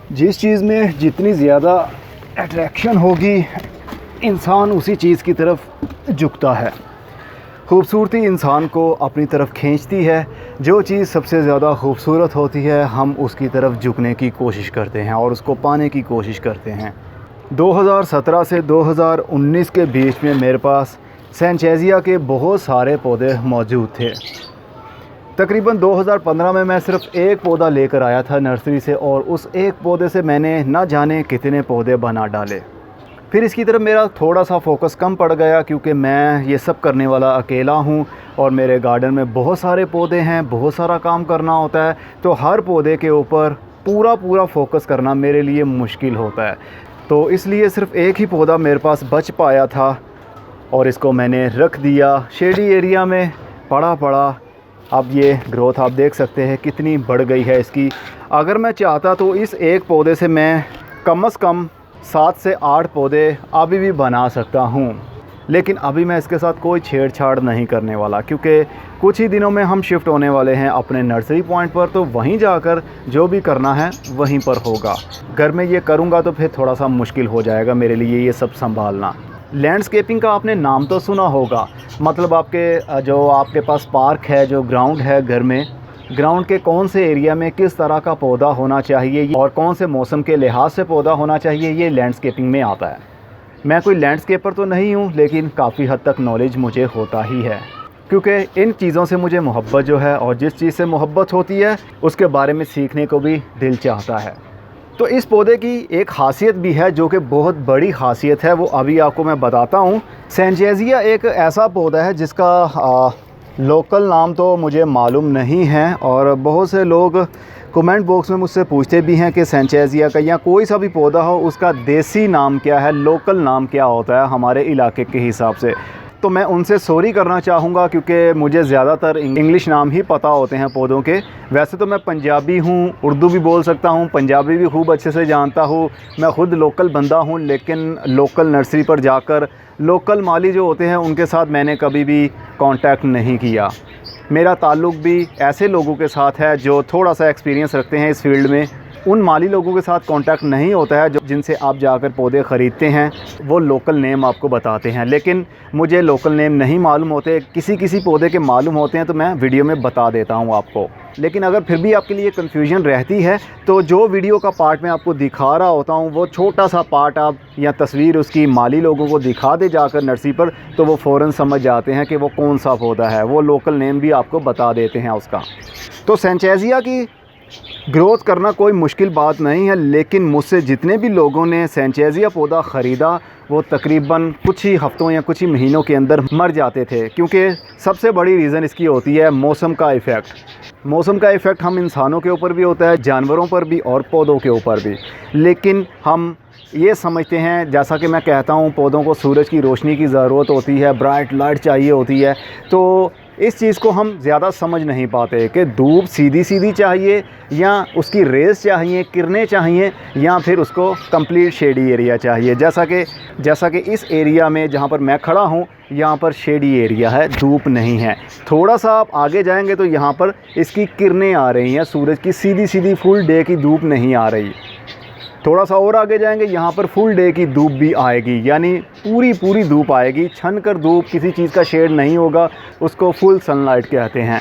जिस चीज़ में जितनी ज़्यादा अट्रैक्शन होगी इंसान उसी चीज़ की तरफ झुकता है। खूबसूरती इंसान को अपनी तरफ खींचती है। जो चीज़ सबसे ज़्यादा खूबसूरत होती है हम उसकी तरफ झुकने की कोशिश करते हैं और उसको पाने की कोशिश करते हैं। 2017 से 2019 के बीच में मेरे पास सैनचेज़िया के बहुत सारे पौधे मौजूद थे। तकरीबन 2015 में मैं सिर्फ़ एक पौधा लेकर आया था नर्सरी से और उस एक पौधे से मैंने ना जाने कितने पौधे बना डाले। फिर इसकी तरफ मेरा थोड़ा सा फोकस कम पड़ गया क्योंकि मैं ये सब करने वाला अकेला हूँ और मेरे गार्डन में बहुत सारे पौधे हैं, बहुत सारा काम करना होता है, तो हर पौधे के ऊपर पूरा फोकस करना मेरे लिए मुश्किल होता है। तो इसलिए सिर्फ़ एक ही पौधा मेरे पास बच पाया था और इसको मैंने रख दिया शेडी एरिया में। पड़ा अब ये ग्रोथ आप देख सकते हैं कितनी बढ़ गई है इसकी। अगर मैं चाहता तो इस एक पौधे से मैं कम से कम 7 से 8 पौधे अभी भी बना सकता हूँ, लेकिन अभी मैं इसके साथ कोई छेड़छाड़ नहीं करने वाला क्योंकि कुछ ही दिनों में हम शिफ्ट होने वाले हैं अपने नर्सरी पॉइंट पर। तो वहीं जाकर जो भी करना है वहीं पर होगा। घर में ये करूँगा तो फिर थोड़ा सा मुश्किल हो जाएगा मेरे लिए ये सब संभालना। लैंडस्केपिंग का आपने नाम तो सुना होगा, मतलब आपके पास पार्क है, जो ग्राउंड है घर में, ग्राउंड के कौन से एरिया में किस तरह का पौधा होना चाहिए और कौन से मौसम के लिहाज से पौधा होना चाहिए, ये लैंडस्केपिंग में आता है। मैं कोई लैंडस्केपर तो नहीं हूँ, लेकिन काफ़ी हद तक नॉलेज मुझे होता ही है क्योंकि इन चीज़ों से मुझे मोहब्बत जो है, और जिस चीज़ से मोहब्बत होती है उसके बारे में सीखने को भी दिल चाहता है। तो इस पौधे की एक ख़ासियत भी है जो कि बहुत बड़ी ख़ासियत है, वो अभी आपको मैं बताता हूँ। सैनचेज़िया एक ऐसा पौधा है जिसका लोकल नाम तो मुझे मालूम नहीं है और बहुत से लोग कमेंट बॉक्स में मुझसे पूछते भी हैं कि सैनचेज़िया का या कोई सा भी पौधा हो उसका देसी नाम क्या है, लोकल नाम क्या होता है हमारे इलाके के हिसाब से। तो मैं उनसे सॉरी करना चाहूँगा क्योंकि मुझे ज़्यादातर इंग्लिश नाम ही पता होते हैं पौधों के। वैसे तो मैं पंजाबी हूँ, उर्दू भी बोल सकता हूँ, पंजाबी भी खूब अच्छे से जानता हूँ। मैं ख़ुद लोकल बंदा हूँ, लेकिन लोकल नर्सरी पर जाकर लोकल माली जो होते हैं उनके साथ मैंने कभी भी कांटेक्ट नहीं किया। मेरा ताल्लुक़ भी ऐसे लोगों के साथ है जो थोड़ा सा एक्सपीरियंस रखते हैं इस फील्ड में। उन माली लोगों के साथ कांटेक्ट नहीं होता है जो जिनसे आप जाकर पौधे ख़रीदते हैं, वो लोकल नेम आपको बताते हैं, लेकिन मुझे लोकल नेम नहीं मालूम होते। किसी पौधे के मालूम होते हैं तो मैं वीडियो में बता देता हूं आपको। लेकिन अगर फिर भी आपके लिए कन्फ्यूजन रहती है तो जो वीडियो का पार्ट मैं आपको दिखा रहा होता हूं वो छोटा सा पार्ट आप या तस्वीर उसकी माली लोगों को दिखा दे जाकर नर्सरी पर, तो वो फ़ौरन समझ जाते हैं कि वो कौन सा पौधा है। वो लोकल नेम भी आपको बता देते हैं उसका। तो सैनचेज़िया की ग्रोथ करना कोई मुश्किल बात नहीं है, लेकिन मुझसे जितने भी लोगों ने सैनचेज़िया पौधा ख़रीदा वो तकरीबन कुछ ही हफ़्तों या कुछ ही महीनों के अंदर मर जाते थे क्योंकि सबसे बड़ी रीज़न इसकी होती है मौसम का इफ़ेक्ट। मौसम का इफ़ेक्ट हम इंसानों के ऊपर भी होता है, जानवरों पर भी और पौधों के ऊपर भी। लेकिन हम ये समझते हैं, जैसा कि मैं कहता हूँ, पौधों को सूरज की रोशनी की ज़रूरत होती है, ब्राइट लाइट चाहिए होती है। तो इस चीज़ को हम ज़्यादा समझ नहीं पाते कि धूप सीधी चाहिए या उसकी रेस चाहिए, किरणें चाहिए, या फिर उसको कंप्लीट शेडी एरिया चाहिए। जैसा कि इस एरिया में जहाँ पर मैं खड़ा हूँ यहाँ पर शेडी एरिया है, धूप नहीं है। थोड़ा सा आप आगे जाएंगे तो यहाँ पर इसकी किरणें आ रही हैं, सूरज की सीधी फुल डे की धूप नहीं आ रही। थोड़ा सा और आगे जाएंगे यहाँ पर फुल डे की धूप भी आएगी, यानी पूरी धूप आएगी। छन कर धूप, किसी चीज़ का शेड नहीं होगा, उसको फुल सनलाइट कहते हैं।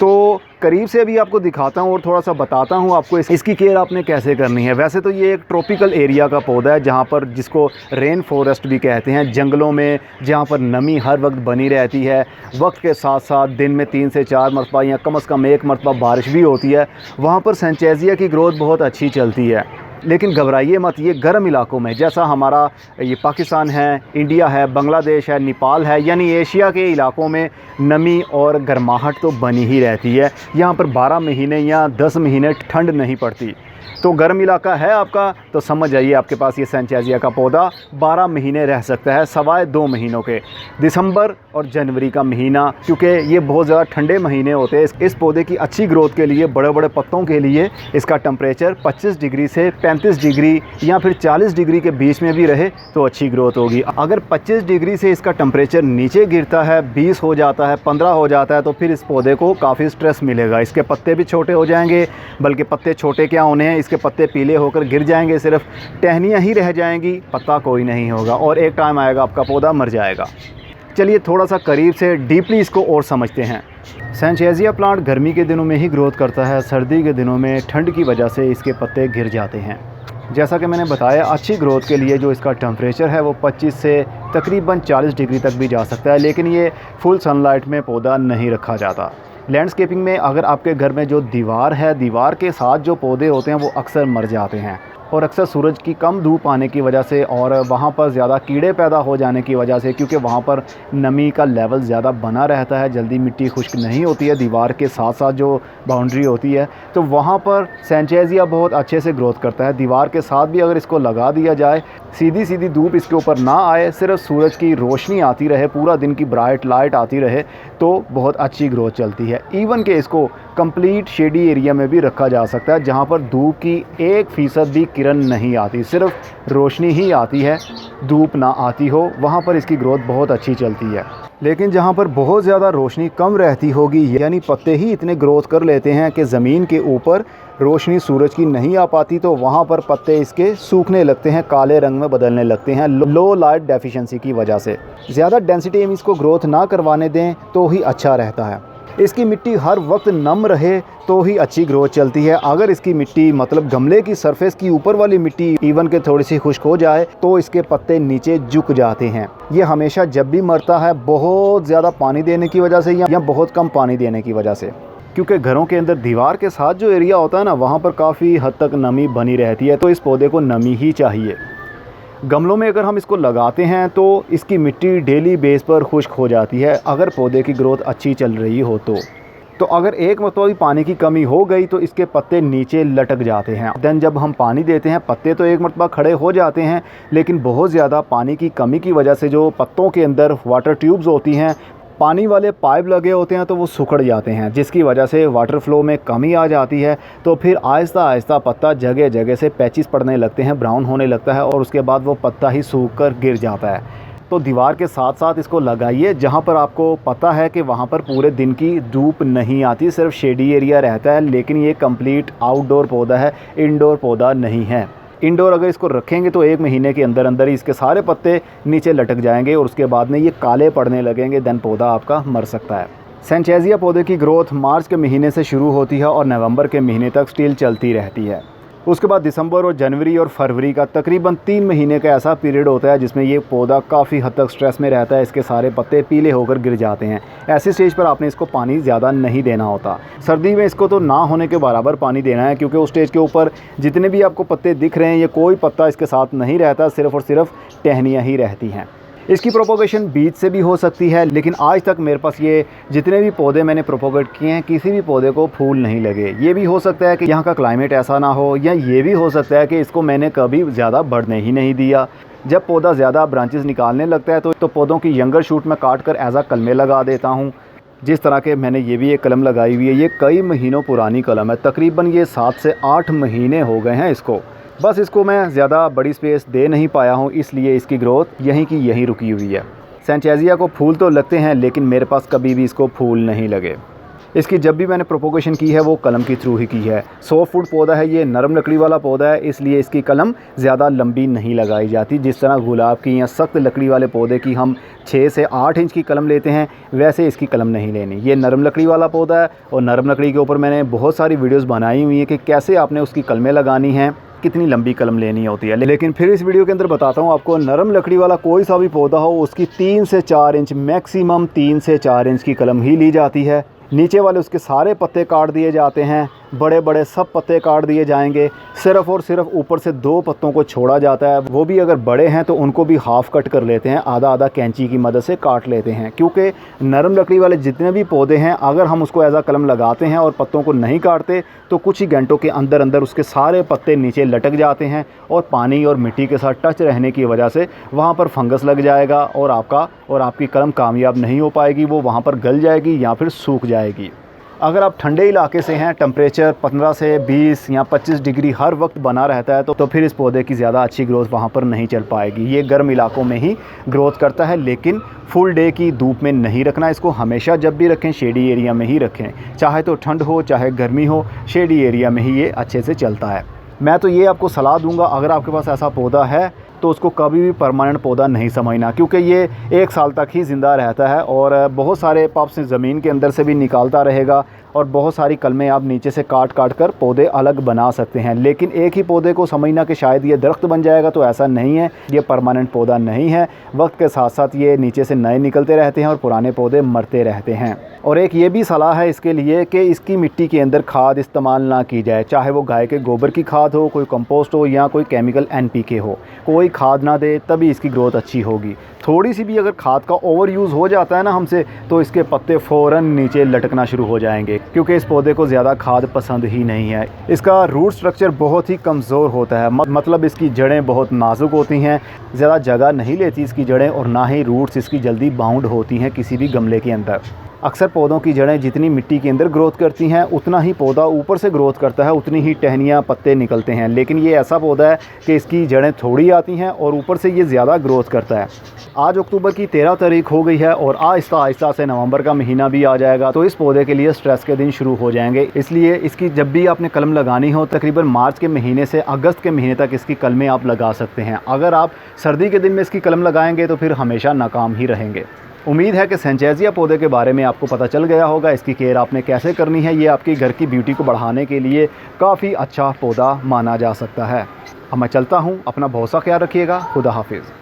तो करीब से अभी आपको दिखाता हूँ और थोड़ा सा बताता हूँ आपको इसकी केयर आपने कैसे करनी है। वैसे तो ये एक ट्रॉपिकल एरिया का पौधा है जहाँ पर, जिसको रेन फॉरेस्ट भी कहते हैं, जंगलों में जहाँ पर नमी हर वक्त बनी रहती है। वक्त के साथ साथ दिन में 3 से 4 मरतबा या कम से कम 1 मरतबा बारिश भी होती है। वहाँ पर सैनचेज़िया की ग्रोथ बहुत अच्छी चलती है। लेकिन घबराइए मत, ये गर्म इलाकों में, जैसा हमारा ये पाकिस्तान है, इंडिया है, बांग्लादेश है, नेपाल है, यानी एशिया के इलाकों में नमी और गर्माहट तो बनी ही रहती है। यहाँ पर 12 महीने या 10 महीने ठंड नहीं पड़ती। तो गर्म इलाका है आपका तो समझ जाइए आपके पास ये सैनचेज़िया का पौधा 12 महीने रह सकता है, सवाए 2 महीनों के। दिसंबर और जनवरी का महीना, क्योंकि ये बहुत ज़्यादा ठंडे महीने होते हैं। इस पौधे की अच्छी ग्रोथ के लिए, बड़े बड़े पत्तों के लिए इसका टेम्परेचर 25 डिग्री से 35 डिग्री या फिर 40 डिग्री के बीच में भी रहे तो अच्छी ग्रोथ होगी। अगर 25 डिग्री से इसका टेम्परेचर नीचे गिरता है, 20 हो जाता है, 15 हो जाता है, तो फिर इस पौधे को काफ़ी स्ट्रेस मिलेगा। इसके पत्ते भी छोटे हो जाएंगे, बल्कि पत्ते छोटे क्या होने हैं, इसके पत्ते पीले होकर गिर जाएंगे, सिर्फ टहनियाँ ही रह जाएंगी, पत्ता कोई नहीं होगा और एक टाइम आएगा आपका पौधा मर जाएगा। चलिए थोड़ा सा करीब से डीपली इसको और समझते हैं। सैनचेज़िया प्लांट गर्मी के दिनों में ही ग्रोथ करता है, सर्दी के दिनों में ठंड की वजह से इसके पत्ते गिर जाते हैं। जैसा कि मैंने बताया, अच्छी ग्रोथ के लिए जो इसका टेम्परेचर है वो 25 से तकरीबन 40 डिग्री तक भी जा सकता है, लेकिन ये फुल सनलाइट में पौधा नहीं रखा जाता। लैंडस्केपिंग में अगर आपके घर में जो दीवार है, दीवार के साथ जो पौधे होते हैं वो अक्सर मर जाते हैं, और अक्सर सूरज की कम धूप आने की वजह से और वहाँ पर ज़्यादा कीड़े पैदा हो जाने की वजह से, क्योंकि वहाँ पर नमी का लेवल ज़्यादा बना रहता है, जल्दी मिट्टी खुश्क नहीं होती है दीवार के साथ साथ जो बाउंड्री होती है, तो वहाँ पर सैनचेज़िया बहुत अच्छे से ग्रोथ करता है। दीवार के साथ भी अगर इसको लगा दिया जाए, सीधी सीधी धूप इसके ऊपर ना आए, सिर्फ सूरज की रोशनी आती रहे, पूरा दिन की ब्राइट लाइट आती रहे, तो बहुत अच्छी ग्रोथ चलती है। इवन कि इसको कंप्लीट शेडी एरिया में भी रखा जा सकता है, जहाँ पर धूप की 1% भी किरण नहीं आती, सिर्फ रोशनी ही आती है, धूप ना आती हो, वहाँ पर इसकी ग्रोथ बहुत अच्छी चलती है। लेकिन जहाँ पर बहुत ज़्यादा रोशनी कम रहती होगी, यानी पत्ते ही इतने ग्रोथ कर लेते हैं कि ज़मीन के ऊपर रोशनी सूरज की नहीं आ पाती, तो वहाँ पर पत्ते इसके सूखने लगते हैं, काले रंग में बदलने लगते हैं, लो लाइट डेफिशिएंसी की वजह से। ज़्यादा डेंसिटी में इसको ग्रोथ ना करवाने दें तो ही अच्छा रहता है। इसकी मिट्टी हर वक्त नम रहे तो ही अच्छी ग्रोथ चलती है। अगर इसकी मिट्टी मतलब गमले की सरफेस की ऊपर वाली मिट्टी इवन के थोड़ी सी खुश्क हो जाए तो इसके पत्ते नीचे झुक जाते हैं। ये हमेशा जब भी मरता है बहुत ज़्यादा पानी देने की वजह से या बहुत कम पानी देने की वजह से, क्योंकि घरों के अंदर दीवार के साथ जो एरिया होता है ना, वहाँ पर काफ़ी हद तक नमी बनी रहती है, तो इस पौधे को नमी ही चाहिए। गमलों में अगर हम इसको लगाते हैं तो इसकी मिट्टी डेली बेस पर खुश्क हो जाती है, अगर पौधे की ग्रोथ अच्छी चल रही हो तो अगर एक मरतबा भी पानी की कमी हो गई तो इसके पत्ते नीचे लटक जाते हैं। देन जब हम पानी देते हैं, पत्ते तो एक मरतबा खड़े हो जाते हैं, लेकिन बहुत ज़्यादा पानी की कमी की वजह से जो पत्तों के अंदर वाटर ट्यूब्स होती हैं, पानी वाले पाइप लगे होते हैं, तो वो सिकुड़ जाते हैं, जिसकी वजह से वाटर फ्लो में कमी आ जाती है। तो फिर आहिस्ता आहिस्ता पत्ता जगह जगह से पैचेस पड़ने लगते हैं, ब्राउन होने लगता है, और उसके बाद वो पत्ता ही सूख कर गिर जाता है। तो दीवार के साथ साथ इसको लगाइए जहाँ पर आपको पता है कि वहाँ पर पूरे दिन की धूप नहीं आती, सिर्फ शेडी एरिया रहता है। लेकिन ये कंप्लीट आउटडोर पौधा है, इंडोर पौधा नहीं है। इंडोर अगर इसको रखेंगे तो 1 महीने के अंदर अंदर ही इसके सारे पत्ते नीचे लटक जाएंगे और उसके बाद में ये काले पड़ने लगेंगे, देन पौधा आपका मर सकता है। सैनचेज़िया पौधे की ग्रोथ मार्च के महीने से शुरू होती है और नवंबर के महीने तक स्टिल चलती रहती है। उसके बाद दिसंबर और जनवरी और फरवरी का तकरीबन 3 महीने का ऐसा पीरियड होता है जिसमें ये पौधा काफ़ी हद तक स्ट्रेस में रहता है, इसके सारे पत्ते पीले होकर गिर जाते हैं। ऐसी स्टेज पर आपने इसको पानी ज़्यादा नहीं देना होता। सर्दी में इसको तो ना होने के बराबर पानी देना है, क्योंकि उस स्टेज के ऊपर जितने भी आपको पत्ते दिख रहे हैं, ये कोई पत्ता इसके साथ नहीं रहता, सिर्फ़ और सिर्फ टहनियाँ ही रहती हैं। इसकी प्रोपोगेशन बीज से भी हो सकती है, लेकिन आज तक मेरे पास ये जितने भी पौधे मैंने प्रोपोगेट किए हैं, किसी भी पौधे को फूल नहीं लगे। ये भी हो सकता है कि यहाँ का क्लाइमेट ऐसा ना हो, या ये भी हो सकता है कि इसको मैंने कभी ज़्यादा बढ़ने ही नहीं दिया। जब पौधा ज़्यादा ब्रांचेस निकालने लगता है तो पौधों की यंगर शूट में काट कर एज आ कलमें लगा देता हूँ। जिस तरह के मैंने ये भी एक कलम लगाई हुई है, ये कई महीनों पुरानी कलम है, तकरीबन ये 7 से 8 महीने हो गए हैं इसको। बस इसको मैं ज़्यादा बड़ी स्पेस दे नहीं पाया हूँ, इसलिए इसकी ग्रोथ यहीं की यहीं रुकी हुई है। सैनचेज़िया को फूल तो लगते हैं, लेकिन मेरे पास कभी भी इसको फूल नहीं लगे। इसकी जब भी मैंने प्रोपोगेशन की है वो कलम के थ्रू ही की है। 100 फुट पौधा है, ये नरम लकड़ी वाला पौधा है, इसलिए इसकी कलम ज़्यादा लंबी नहीं लगाई जाती। जिस तरह गुलाब की या सख्त लकड़ी वाले पौधे की हम 6 से 8 इंच की कलम लेते हैं, वैसे इसकी कलम नहीं लेनी। ये नरम लकड़ी वाला पौधा है और नरम लकड़ी के ऊपर मैंने बहुत सारी वीडियोज़ बनाई हुई हैं कि कैसे आपने उसकी कलमें लगानी हैं, कितनी लंबी कलम लेनी होती है। लेकिन फिर इस वीडियो के अंदर बताता हूँ आपको, नरम लकड़ी वाला कोई सा भी पौधा हो उसकी 3 से 4 इंच, मैक्सिमम 3 से 4 इंच की कलम ही ली जाती है। नीचे वाले उसके सारे पत्ते काट दिए जाते हैं, बड़े बड़े सब पत्ते काट दिए जाएंगे, सिर्फ़ और सिर्फ ऊपर से 2 पत्तों को छोड़ा जाता है। वो भी अगर बड़े हैं तो उनको भी हाफ़ कट कर लेते हैं, आधा आधा कैंची की मदद से काट लेते हैं। क्योंकि नरम लकड़ी वाले जितने भी पौधे हैं, अगर हम उसको एज आ कलम लगाते हैं और पत्तों को नहीं काटते तो कुछ ही घंटों के अंदर अंदर उसके सारे पत्ते नीचे लटक जाते हैं और पानी और मिट्टी के साथ टच रहने की वजह से वहाँ पर फंगस लग जाएगा और आपकी कलम कामयाब नहीं हो पाएगी, वो वहाँ पर गल जाएगी या फिर सूख जाएगी। अगर आप ठंडे इलाके से हैं, टेम्परेचर 15 से 20 या 25 डिग्री हर वक्त बना रहता है तो फिर इस पौधे की ज़्यादा अच्छी ग्रोथ वहाँ पर नहीं चल पाएगी। ये गर्म इलाकों में ही ग्रोथ करता है, लेकिन फुल डे की धूप में नहीं रखना इसको। हमेशा जब भी रखें शेडी एरिया में ही रखें, चाहे तो ठंड हो चाहे गर्मी हो, शेडी एरिया में ही ये अच्छे से चलता है। मैं तो ये आपको सलाह दूंगा, अगर आपके पास ऐसा पौधा है तो उसको कभी भी परमानेंट पौधा नहीं समझना, क्योंकि ये 1 साल तक ही ज़िंदा रहता है और बहुत सारे पप्स ज़मीन के अंदर से भी निकालता रहेगा और बहुत सारी कलमें आप नीचे से काट काट कर पौधे अलग बना सकते हैं। लेकिन एक ही पौधे को समझना कि शायद ये दरख्त बन जाएगा, तो ऐसा नहीं है। ये परमानेंट पौधा नहीं है, वक्त के साथ साथ ये नीचे से नए निकलते रहते हैं और पुराने पौधे मरते रहते हैं। और एक ये भी सलाह है इसके लिए कि इसकी मिट्टी के अंदर खाद इस्तेमाल ना की जाए, चाहे वो गाय के गोबर की खाद हो, कोई कंपोस्ट हो या कोई केमिकल NPK हो, कोई खाद ना दे, तभी इसकी ग्रोथ अच्छी होगी। थोड़ी सी भी अगर खाद का ओवर यूज़ हो जाता है ना हमसे, तो इसके पत्ते फ़ौरन नीचे लटकना शुरू हो जाएंगे, क्योंकि इस पौधे को ज़्यादा खाद पसंद ही नहीं है। इसका रूट स्ट्रक्चर बहुत ही कमज़ोर होता है, मतलब इसकी जड़ें बहुत नाजुक होती हैं, ज़्यादा जगह नहीं लेती इसकी जड़ें, और ना ही रूट्स इसकी जल्दी बाउंड होती हैं किसी भी गमले के अंदर। अक्सर पौधों की जड़ें जितनी मिट्टी के अंदर ग्रोथ करती हैं, उतना ही पौधा ऊपर से ग्रोथ करता है, उतनी ही टहनियाँ पत्ते निकलते हैं। लेकिन ये ऐसा पौधा है कि इसकी जड़ें थोड़ी आती हैं और ऊपर से ये ज़्यादा ग्रोथ करता है। आज अक्टूबर की 13 तारीख हो गई है और आहिस्ता आहिस्ता से नवंबर का महीना भी आ जाएगा, तो इस पौधे के लिए स्ट्रेस के दिन शुरू हो जाएंगे। इसलिए इसकी जब भी आपने कलम लगानी हो, तकरीबन मार्च के महीने से अगस्त के महीने तक इसकी कलमें आप लगा सकते हैं। अगर आप सर्दी के दिन में इसकी कलम लगाएंगे तो फिर हमेशा नाकाम ही रहेंगे। उम्मीद है कि सैनचेज़िया पौधे के बारे में आपको पता चल गया होगा। इसकी केयर आपने कैसे करनी है, ये आपकी घर की ब्यूटी को बढ़ाने के लिए काफ़ी अच्छा पौधा माना जा सकता है। अब मैं चलता हूँ, अपना बहुत सा ख्याल रखिएगा। खुदा हाफिज़।